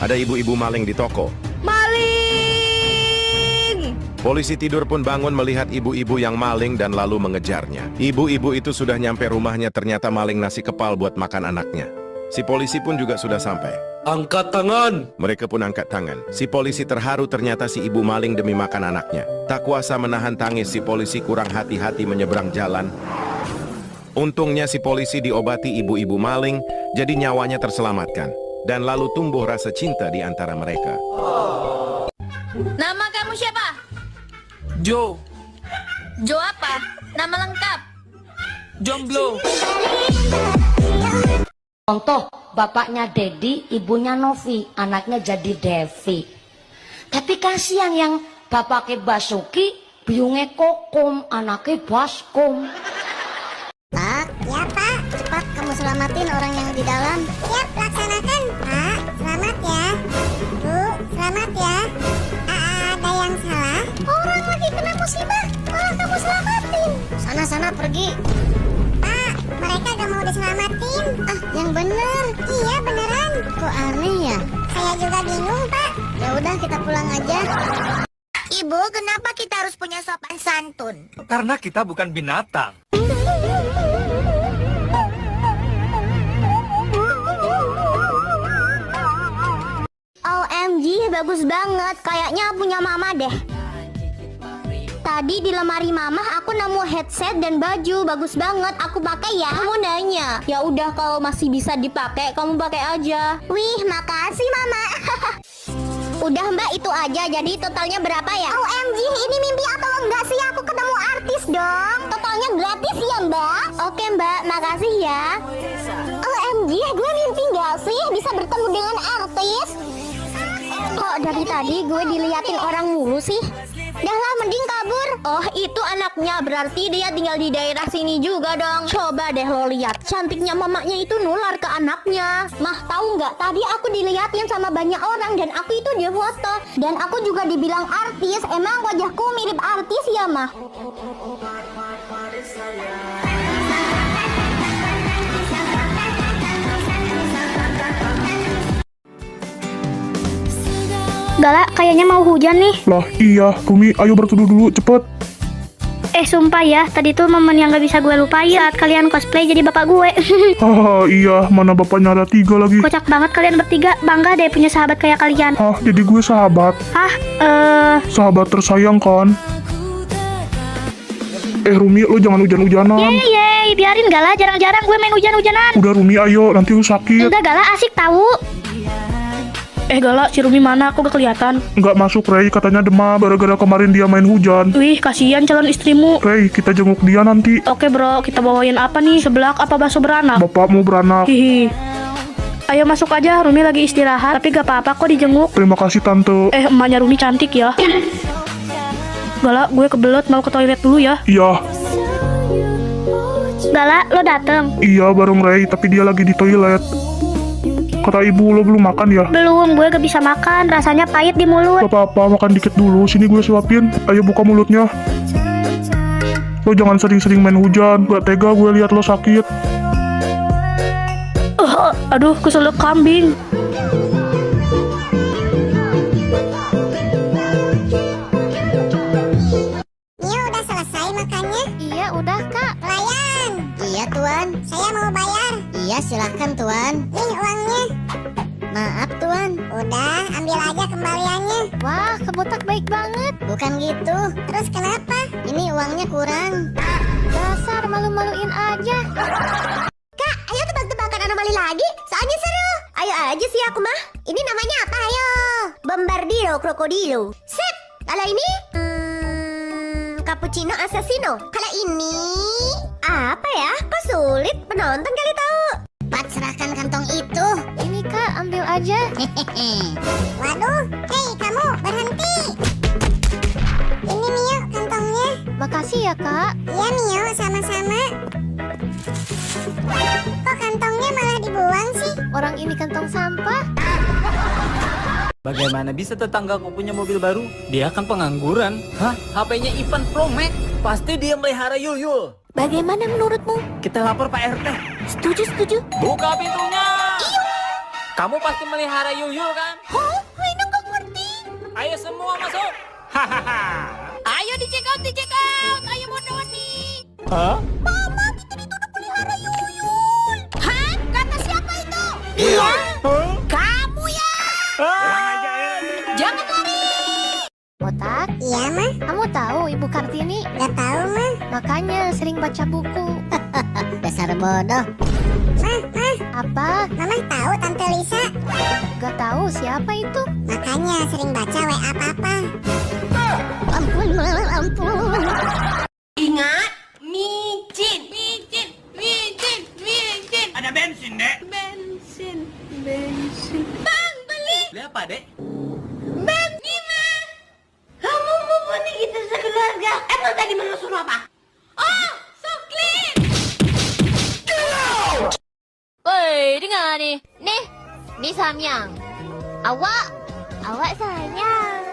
Ada ibu-ibu maling di toko. Maling! Polisi tidur pun bangun melihat ibu-ibu yang maling dan lalu mengejarnya. Ibu-ibu itu sudah nyampe rumahnya, ternyata maling nasi kepal buat makan anaknya. Si polisi pun juga sudah sampai. Angkat tangan! Mereka pun angkat tangan. Si polisi terharu, ternyata si ibu maling demi makan anaknya. Tak kuasa menahan tangis, si polisi kurang hati-hati menyeberang jalan. Untungnya si polisi diobati ibu-ibu maling, jadi nyawanya terselamatkan. Dan lalu tumbuh rasa cinta di antara mereka. Nama kamu siapa? Jo, Jo apa? Nama lengkap? jomblo. Contoh, bapaknya Dedi, ibunya Novi, anaknya jadi Devi. Tapi kasihan yang bapaknya Basuki, biungnya Kokom, anaknya Baskom. Pak, ya Pak, cepat kamu selamatin orang yang di dalam. Siap, laksanakan Pak, selamat ya. Bu, selamat ya. Ada yang salah? Orang lagi kena musibah, malah kamu selamatin. Sana-sana pergi. Pak, mereka gak mau diselamatin. Ah, yang bener. Iya beneran. Kok aneh ya? Saya juga bingung Pak. Ya udah kita pulang aja. Ibu, kenapa kita harus punya sopan santun? Karena kita bukan binatang. OMG, bagus banget. Kayaknya punya mama deh. Tadi di lemari mama aku nemu headset dan baju. Bagus banget, aku pakai ya. Kamu nanya. Ya udah, kalau masih bisa dipakai, kamu pakai aja. Wih, makasih mama. Udah mbak, itu aja. Jadi totalnya berapa ya? OMG, ini mimpi atau enggak sih? Aku ketemu artis dong. Totalnya gratis ya mbak? Oke mbak, makasih ya. OMG, gue mimpi nggak sih bisa bertemu dengan artis? Kok dari tadi gue diliatin orang mulu sih? Dah lah, mending kabur. Oh, itu anaknya. Berarti dia tinggal di daerah sini juga dong. Coba deh lo lihat. Cantiknya mamanya itu nular ke anaknya. Mah, tahu nggak? Tadi aku diliatin sama banyak orang dan aku itu dia foto. Dan aku juga dibilang artis. Emang wajahku mirip artis ya, Mah? Galak, kayaknya mau hujan nih. Lah iya, Rumi, ayo berteduh dulu, cepet. Sumpah ya, tadi tuh momen yang gak bisa gue lupain saat kalian cosplay jadi bapak gue. Haha, iya, mana bapaknya ada 3 lagi. Kocak banget kalian bertiga, bangga deh punya sahabat kayak kalian. Hah, jadi gue sahabat. Sahabat tersayang kan? Rumi, lo jangan hujan-hujanan. Yeay, biarin Gala, jarang-jarang gue main hujan-hujanan. Udah Rumi, ayo, nanti lu sakit. Enggak Gala, asik tahu. Gala, si Rumi mana? Aku gak kelihatan. Nggak masuk, Rey, katanya demam gara-gara kemarin dia main hujan. Wih, kasihan calon istrimu. Rey, kita jenguk dia nanti. Oke bro, kita bawain apa nih? Seblak apa bakso beranak? Bapakmu beranak. Hihi. Ayo masuk aja, Rumi lagi istirahat. Tapi gak apa-apa kok dijenguk. Terima kasih, Tante. Emaknya Rumi cantik ya. Gala, gue kebelet mau ke toilet dulu ya. Iya. Gala, lo dateng? Iya, bareng Rey, tapi dia lagi di toilet. Kata ibu, lo belum makan ya? Belum, gue gak bisa makan, rasanya pahit di mulut. Gak apa-apa, makan dikit dulu. Sini gue suapin. Ayo buka mulutnya. Lo jangan sering-sering main hujan. Gak tega gue lihat lo sakit. Aduh, keselak kambing. Mia udah selesai makannya? Iya, udah kak. Pelayan. Iya tuan. Saya mau bayar. Iya, silahkan tuan. Nih uangnya. Maaf tuan. Udah, ambil aja kembaliannya. Wah, kebotak baik banget. Bukan gitu. Terus kenapa? Ini uangnya kurang. Dasar malu-maluin aja. Kak, ayo tebak-tebakan anomali lagi. Soalnya seru. Ayo aja sih aku mah. Ini namanya apa ayo? Bombardiro krokodilo. Sip. Kalau ini? Cappuccino assassino. Kalau ini? Apa ya? Kok sulit? Penonton kali tahu. Pat, serahkan kantong itu. Ini kak, ambil aja. Waduh, hei kamu, berhenti. Ini Mio, kantongnya. Makasih ya kak. Iya Mio, sama-sama. Kok kantongnya malah dibuang sih? Orang ini kantong sampah. Bagaimana bisa tetanggaku punya mobil baru? Dia kan pengangguran. Hah? HP-nya Ivan Pro Max. Pasti dia melihara yuyul. Bagaimana menurutmu? Kita lapor Pak RT. Setuju. Buka pintunya. Kamu pasti melihara Yuyul kan? Oh, Aina nggak ngerti. Ayo semua masuk. Hahaha. Ayo di check out, ayo mau Doni. Hah? Mama, kita dituduh pelihara Yuyul. Hah? Kata siapa itu? Iya. Kamu ya. Jangan lari. Botak? Iya, Mah. Kamu tahu Ibu Kartini? Gak tahu, Mah. Makanya sering baca buku. Dasar bodoh. Mah. Apa? Mama tahu Tante Lisa? Gak tahu siapa itu. Makanya sering baca WA Papa. Ampun, Mah. Ampun. Ingat, micin. Ada bensin, Dek. Bensin. Bang, beli. Beli apa, Dek? Bang, gimana? Kamu mau bunuh kita sekeluarga. Emang tadi mana suruh apa? Oh, suklit. Woi, dengar nih. Nih Samyang. Awak sayang.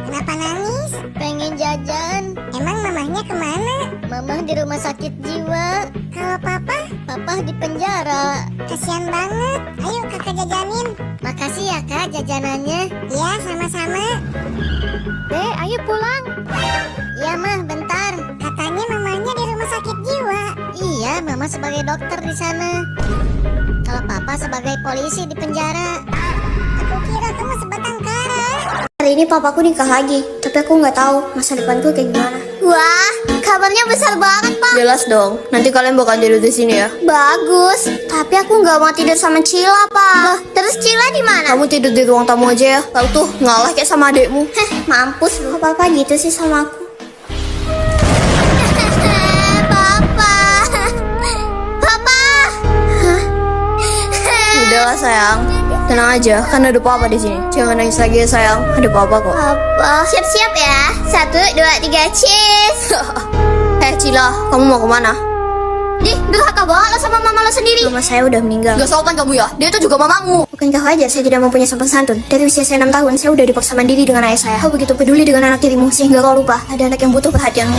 Kenapa nangis? Pengen jajan. Emang mamahnya kemana? Mamah di rumah sakit jiwa. Kalau papa? Papa di penjara. Kasian banget. Ayo kakak jajanin. Makasih ya kak jajanannya. Iya sama-sama. Ayo pulang. Iya mah bentar. Katanya mamanya di rumah sakit jiwa. Iya mama sebagai dokter di sana. Kalau papa sebagai polisi di penjara. Aku kira kamu sebatang kara. Hari ini papaku nikah lagi, tapi aku nggak tahu masa depanku kayak gimana. Wah, kabarnya besar banget, Pak. Jelas dong, nanti kalian bakal tidur di sini ya. Bagus, tapi aku nggak mau tidur sama Cila, Pak. Loh, terus Cila di mana? Kamu tidur di ruang tamu aja ya. Tahu tuh ngalah kayak sama adekmu. Heh, mampus lu. Papa gitu sih sama aku. Papa. Udahlah sayang, tenang aja, kan ada papa di sini. Jangan nangis lagi ya sayang, ada papa kok. Papa. Siap-siap ya. 1, 2, 3, cheese. Cila, kamu mau kemana? Dih, durhaka banget lo sama mama lo sendiri. Mama saya udah meninggal. Gak sopan kamu ya, dia itu juga mamamu. Bukankah wajar saya tidak mempunyai sopan santun? Dari usia saya 6 tahun, saya udah dipaksa mandiri dengan ayah saya. Kau begitu peduli dengan anak dirimu, sehingga kau lupa ada anak yang butuh perhatianmu.